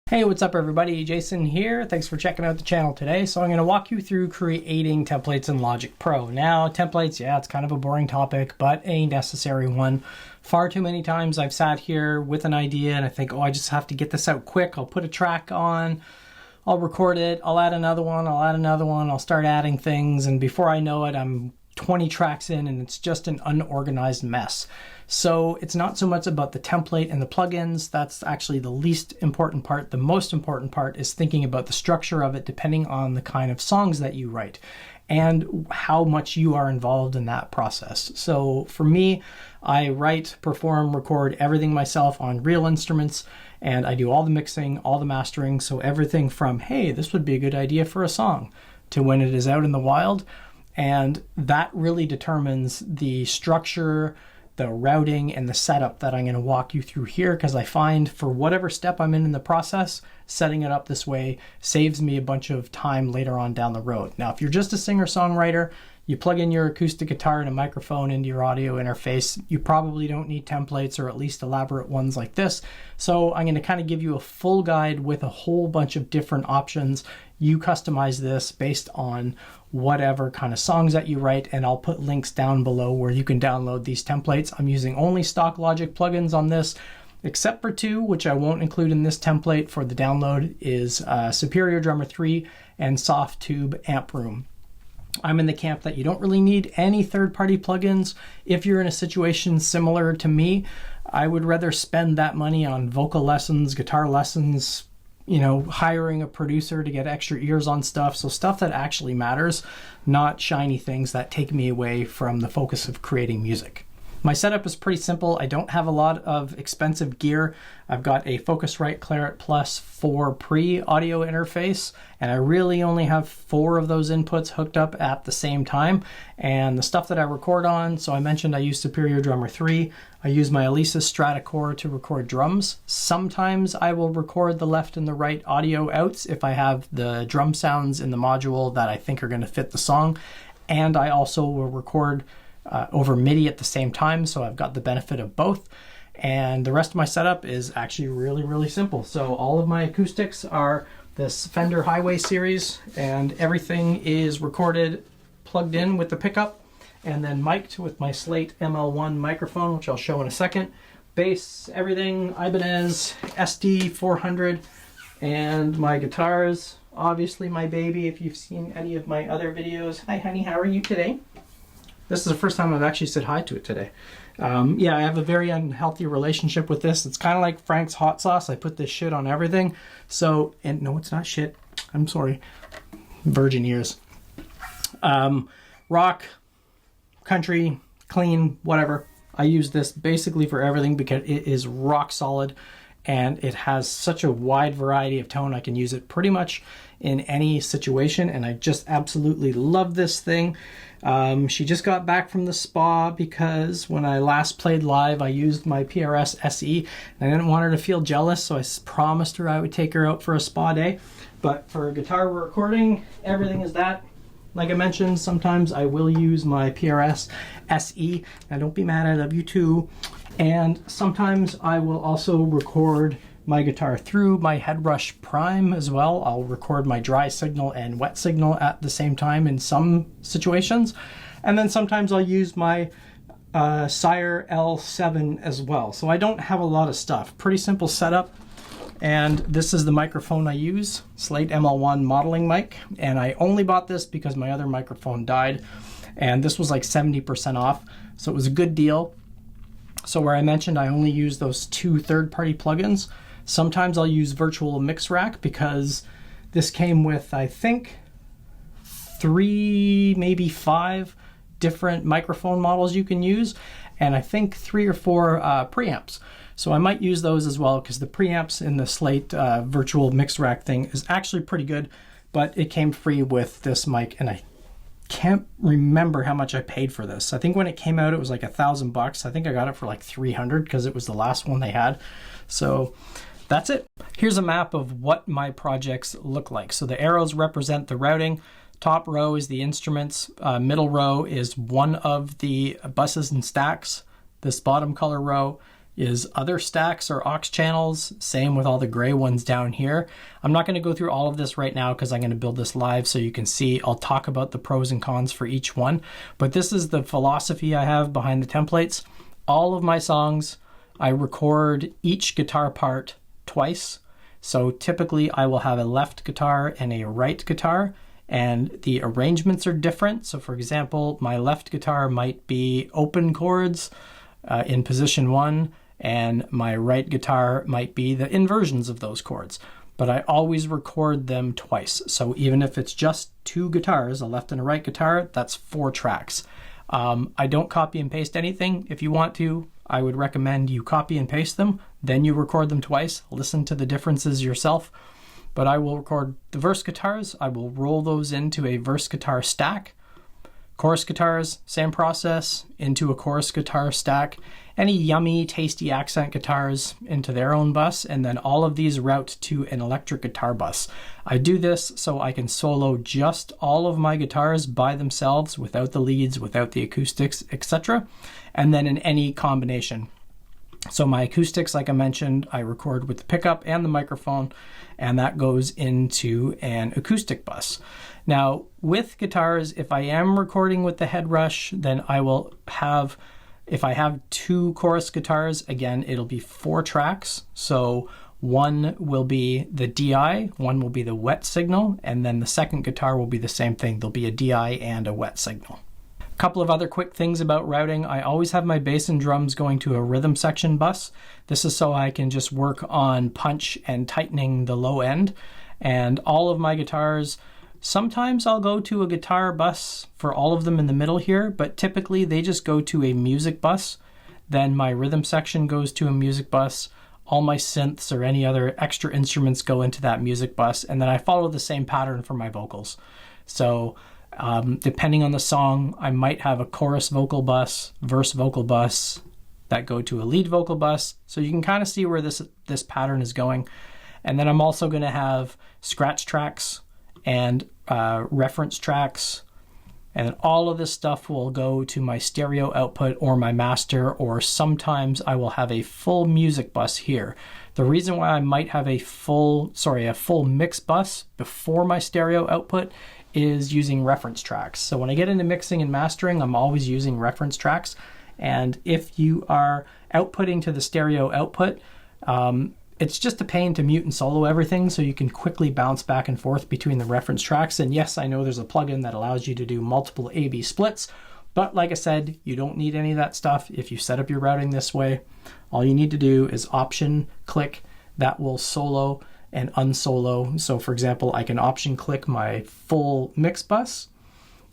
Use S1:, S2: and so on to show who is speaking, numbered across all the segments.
S1: Hey, what's up everybody? Jason here. Thanks for checking out the channel today. So I'm going to walk you through creating templates in Logic Pro. Now, templates, yeah, it's kind of a boring topic, but a necessary one. Far too many times I've sat here with an idea and I think, oh, I just have to get this out quick. I'll put a track on, I'll record it, I'll add another one, I'll start adding things, and before I know it, I'm 20 tracks in and it's just an unorganized mess. So it's not so much about the template and the plugins. That's actually the least important part. The most important part is thinking about the structure of it depending on the kind of songs that you write and how much you are involved in that process. So for me, I write, perform, record everything myself on real instruments, and I do all the mixing, all the mastering. So everything from, hey, this would be a good idea for a song, to when it is out in the wild. And that really determines the structure, the routing, and the setup that I'm going to walk you through here, because I find for whatever step I'm in the process, setting it up this way saves me a bunch of time later on down the road. Now, if you're just a singer-songwriter, you plug in your acoustic guitar and a microphone into your audio interface, you probably don't need templates, or at least elaborate ones like this. So I'm going to kind of give you a full guide with a whole bunch of different options. You customize this based on whatever kind of songs that you write, and I'll put links down below where you can download these templates. I'm using only stock Logic plugins on this, except for two, which I won't include in this template for the download, is Superior Drummer 3 and Softtube Amp Room. I'm in the camp that you don't really need any third-party plugins. If you're in a situation similar to me, I would rather spend that money on vocal lessons, guitar lessons, you know, hiring a producer to get extra ears on stuff. So stuff that actually matters, not shiny things that take me away from the focus of creating music. My setup is pretty simple. I don't have a lot of expensive gear. I've got a Focusrite Claret Plus 4 pre-audio interface, and I really only have 4 of those inputs hooked up at the same time. And the stuff that I record on, so I mentioned I use Superior Drummer 3. I use my Alesis Stratacore to record drums. Sometimes I will record the left and the right audio outs if I have the drum sounds in the module that I think are going to fit the song. And I also will record over MIDI at the same time, so I've got the benefit of both. And the rest of my setup is actually really simple. So all of my acoustics are this Fender Highway series, and everything is recorded plugged in with the pickup and then mic'd with my Slate ML1 microphone, which I'll show in a second. Bass, everything, Ibanez SD 400, and my guitars, obviously my baby. If you've seen any of my other videos, hi honey, how are you today? This is the first time I've actually said hi to it today. Yeah, I have a very unhealthy relationship with this. It's kind of like Frank's hot sauce. I put this shit on everything. So, and no, it's not shit. I'm sorry. Virgin ears. Rock, country, clean, whatever. I use this basically for everything because it is rock solid and it has such a wide variety of tone. I can use it pretty much in any situation, and I just absolutely love this thing. She just got back from the spa because when I last played live, I used my PRS SE, and I didn't want her to feel jealous, so I promised her I would take her out for a spa day. But for guitar recording, everything is that. Like I mentioned, sometimes I will use my PRS SE. Now don't be mad, I love you too. And sometimes I will also record my guitar through my Headrush Prime as well. I'll record my dry signal and wet signal at the same time in some situations. And then sometimes I'll use my Sire L7 as well. So I don't have a lot of stuff. Pretty simple setup. And this is the microphone I use, Slate ML1 modeling mic. And I only bought this because my other microphone died. And this was like 70% off. So it was a good deal. So where I mentioned I only use those 2 third-party plugins, sometimes I'll use Virtual Mix Rack because this came with, I think, 3, maybe 5 different microphone models you can use, and I think 3 or 4 preamps. So I might use those as well because the preamps in the Slate Virtual Mix Rack thing is actually pretty good, but it came free with this mic, and I can't remember how much I paid for this. I think when it came out, it was like $1,000. I think I got it for like 300 because it was the last one they had. So that's it. Here's a map of what my projects look like. So the arrows represent the routing. Top row is the instruments. Middle row is one of the buses and stacks. This bottom color row is other stacks or aux channels. Same with all the gray ones down here. I'm not going to go through all of this right now because I'm going to build this live so you can see. I'll talk about the pros and cons for each one. But this is the philosophy I have behind the templates. All of my songs, I record each guitar part twice. So typically I will have a left guitar and a right guitar, and the arrangements are different. So for example, my left guitar might be open chords in position 1, and my right guitar might be the inversions of those chords. But I always record them twice. So even if it's just 2 guitars, a left and a right guitar, that's 4 tracks. I don't copy and paste anything. If you want to, I would recommend you copy and paste them, then you record them twice, listen to the differences yourself. But I will record the verse guitars, I will roll those into a verse guitar stack. Chorus guitars, same process, into a chorus guitar stack. Any yummy, tasty accent guitars into their own bus, and then all of these route to an electric guitar bus. I do this so I can solo just all of my guitars by themselves, without the leads, without the acoustics, etc. And then in any combination. So my acoustics, like I mentioned, I record with the pickup and the microphone, and that goes into an acoustic bus. Now, with guitars, if I am recording with the head rush, then I will have, if I have 2 chorus guitars, again, it'll be 4 tracks. So one will be the DI, one will be the wet signal, and then the second guitar will be the same thing. There'll be a DI and a wet signal. A couple of other quick things about routing. I always have my bass and drums going to a rhythm section bus. This is so I can just work on punch and tightening the low end. And all of my guitars, sometimes I'll go to a guitar bus for all of them in the middle here, but typically they just go to a music bus. Then my rhythm section goes to a music bus. All my synths or any other extra instruments go into that music bus, and then I follow the same pattern for my vocals. So depending on the song, I might have a chorus vocal bus, verse vocal bus that go to a lead vocal bus. So you can kind of see where this pattern is going. And then I'm also going to have scratch tracks and reference tracks, and all of this stuff will go to my stereo output or my master, or sometimes I will have a full music bus here. The reason why I might have a full mix bus before my stereo output is using reference tracks. So when I get into mixing and mastering, I'm always using reference tracks. And if you are outputting to the stereo output, it's just a pain to mute and solo everything, so you can quickly bounce back and forth between the reference tracks. And yes, I know there's a plugin that allows you to do multiple A/B splits, but like I said, you don't need any of that stuff. If you set up your routing this way, all you need to do is option click. That will solo and unsolo. So for example, I can option click my full mix bus.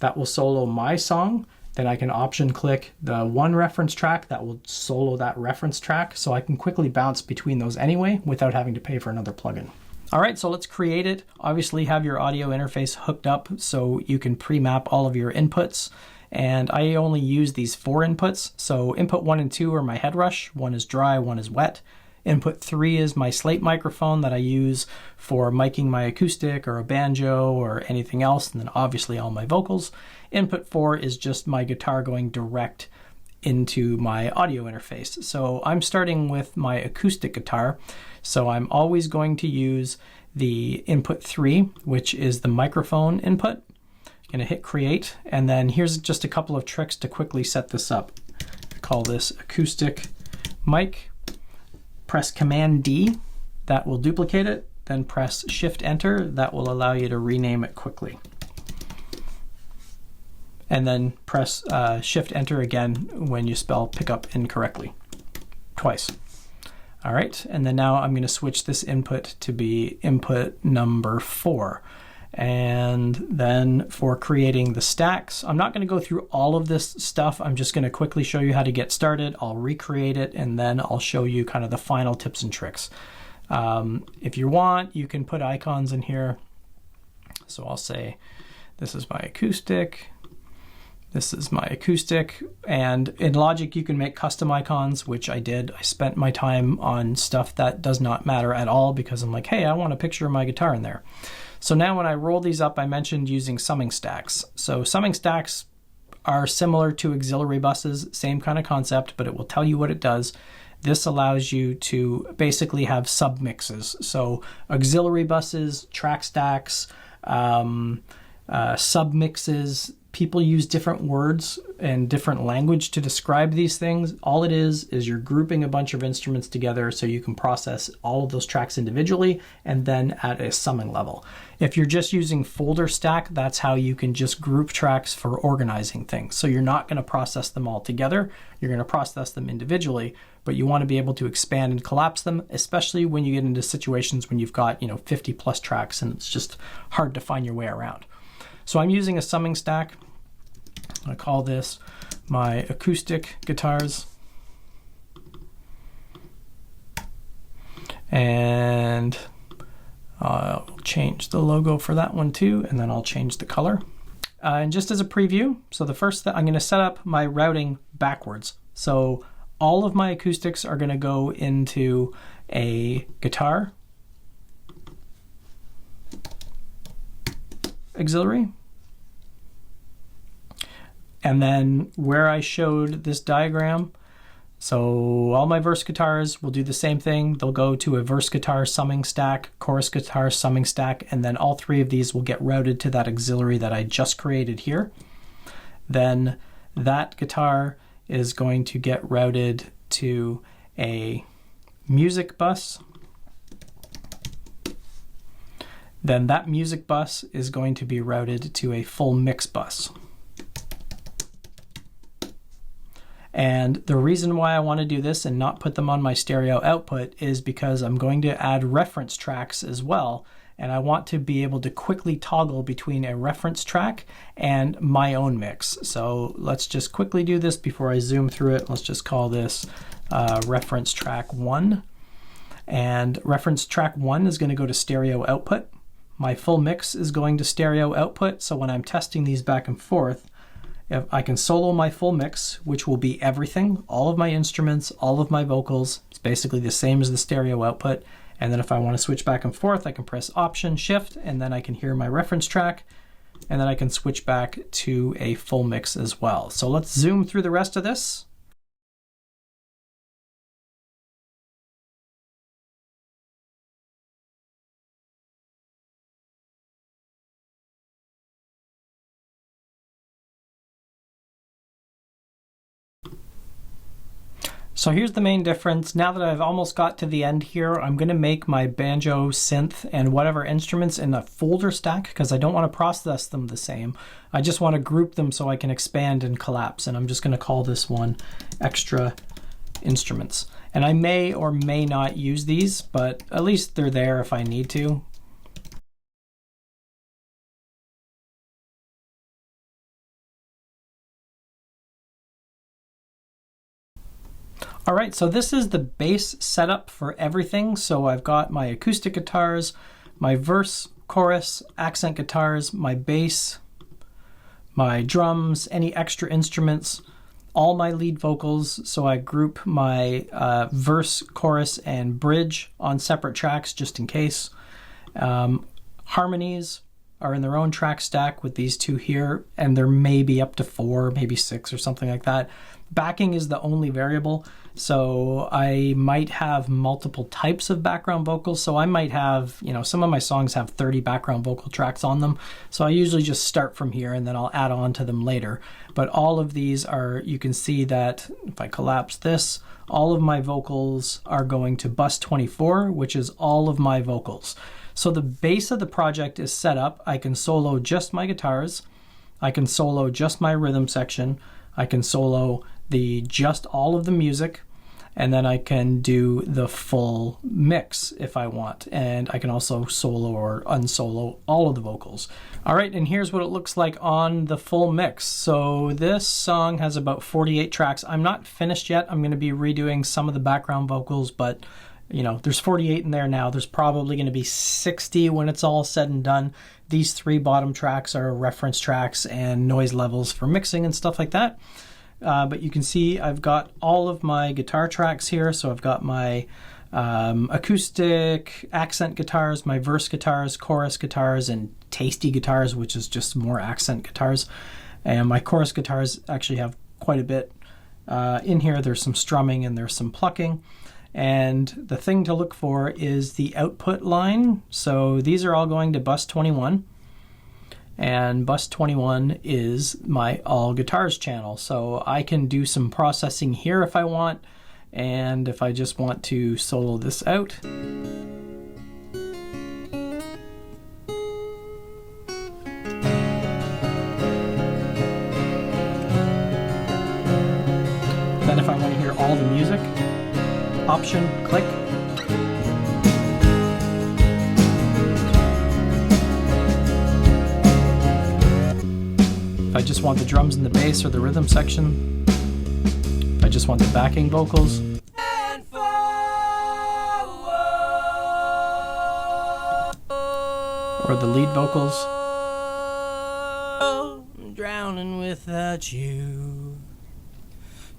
S1: That will solo my song. Then I can option click the one reference track that will solo that reference track, so I can quickly bounce between those anyway without having to pay for another plugin. All right, so let's create it. Obviously have your audio interface hooked up so you can pre-map all of your inputs. And I only use these 4 inputs. So input 1 and 2 are my head rush. 1 is dry, 1 is wet. Input 3 is my slate microphone that I use for miking my acoustic or a banjo or anything else, and then obviously all my vocals. Input 4 is just my guitar going direct into my audio interface. So I'm starting with my acoustic guitar. So I'm always going to use the input 3, which is the microphone input. I'm going to hit create, and then here's just a couple of tricks to quickly set this up. I call this acoustic mic. Press Command D, that will duplicate it, then press Shift Enter, that will allow you to rename it quickly. And then press Shift Enter again when you spell pickup incorrectly, twice. All right, and then now I'm going to switch this input to be input number 4. And then for creating the stacks, I'm not going to go through all of this stuff. I'm just going to quickly show you how to get started. I'll recreate it, and then I'll show you kind of the final tips and tricks. If you want, you can put icons in here. So I'll say, this is my acoustic. This is my acoustic. And in Logic, you can make custom icons, which I did. I spent my time on stuff that does not matter at all because I'm like, hey, I want a picture of my guitar in there. So now when I roll these up, I mentioned using summing stacks. So summing stacks are similar to auxiliary buses, same kind of concept, but it will tell you what it does. this allows you to basically have submixes. So auxiliary buses, track stacks, submixes. People use different words and different language to describe these things. All it is you're grouping a bunch of instruments together so you can process all of those tracks individually and then at a summing level. If you're just using folder stack, that's how you can just group tracks for organizing things. So you're not going to process them all together. You're going to process them individually, but you want to be able to expand and collapse them, especially when you get into situations when you've got 50 plus tracks and it's just hard to find your way around. So I'm using a summing stack. I call this my acoustic guitars. And I'll change the logo for that one too, and then I'll change the color. And just as a preview, so the first thing, I'm going to set up my routing backwards. So all of my acoustics are going to go into a guitar auxiliary. And then where I showed this diagram, so all my verse guitars will do the same thing. They'll go to a verse guitar summing stack, chorus guitar summing stack, and then all three of these will get routed to that auxiliary that I just created here. Then that guitar is going to get routed to a music bus. Then that music bus is going to be routed to a full mix bus. And the reason why I want to do this and not put them on my stereo output is because I'm going to add reference tracks as well. And I want to be able to quickly toggle between a reference track and my own mix. So let's just quickly do this before I zoom through it. Let's just call this reference track 1. And reference track 1 is going to go to stereo output. My full mix is going to stereo output. So when I'm testing these back and forth, if I can solo my full mix, which will be everything, all of my instruments, all of my vocals. It's basically the same as the stereo output. And then if I want to switch back and forth, I can press Option, Shift, and then I can hear my reference track. And then I can switch back to a full mix as well. So let's zoom through the rest of this. So here's the main difference. Now that I've almost got to the end here, I'm going to make my banjo, synth, and whatever instruments in a folder stack because I don't want to process them the same. I just want to group them so I can expand and collapse. And I'm just going to call this one extra instruments. And I may or may not use these, but at least they're there if I need to. All right, so this is the base setup for everything. So I've got my acoustic guitars, my verse, chorus, accent guitars, my bass, my drums, any extra instruments, all my lead vocals. So I group my verse, chorus, and bridge on separate tracks just in case. Harmonies are in their own track stack with these two here, and there may be up to 4, maybe 6 or something like that. Backing is the only variable, so I might have multiple types of background vocals. So I might have, some of my songs have 30 background vocal tracks on them. So I usually just start from here and then I'll add on to them later. But all of these are, you can see that if I collapse this, all of my vocals are going to bus 24, which is all of my vocals. So the base of the project is set up. I can solo just my guitars. I can solo just my rhythm section. I can solo just all of the music, and then I can do the full mix if I want. And I can also solo or unsolo all of the vocals. All right, and here's what it looks like on the full mix. So this song has about 48 tracks. I'm not finished yet. I'm going to be redoing some of the background vocals, but there's 48 in there now. There's probably going to be 60 when it's all said and done. These 3 bottom tracks are reference tracks and noise levels for mixing and stuff like that. But you can see I've got all of my guitar tracks here. So I've got my acoustic, accent guitars, my verse guitars, chorus guitars, and tasty guitars, which is just more accent guitars. And my chorus guitars actually have quite a bit In here, there's some strumming and there's some plucking. And the thing to look for is the output line. So these are all going to bus 21. And bus 21 is my all guitars channel. So I can do some processing here if I want. And if I just want to solo this out. Then if I want to hear all the music, option, click. If I just want the drums and the bass or the rhythm section, if I just want the backing vocals, or the lead vocals. Oh, I'm drowning without you,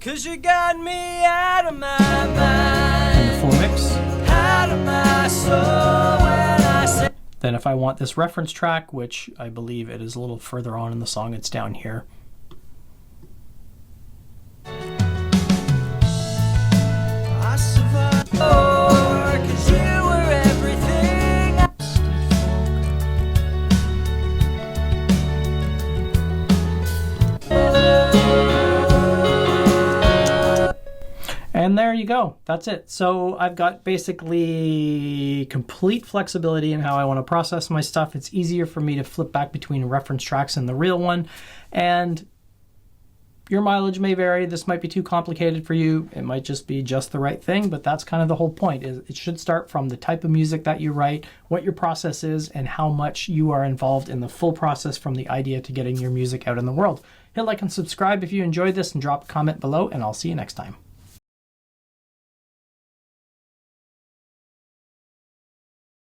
S1: 'cause you got me out of my mind. And the full mix. Out of my soul when I say. Then if I want this reference track, which I believe it is a little further on in the song, it's down here. I survived, oh, 'cause you were everything. And there you go. That's it. So I've got basically complete flexibility in how I want to process my stuff. It's easier for me to flip back between reference tracks and the real one. And your mileage may vary. This might be too complicated for you. It might just be just the right thing, but that's kind of the whole point. Is it should start from the type of music that you write, what your process is, and how much you are involved in the full process from the idea to getting your music out in the world. Hit like and subscribe if you enjoyed this, and drop a comment below, and I'll see you next time.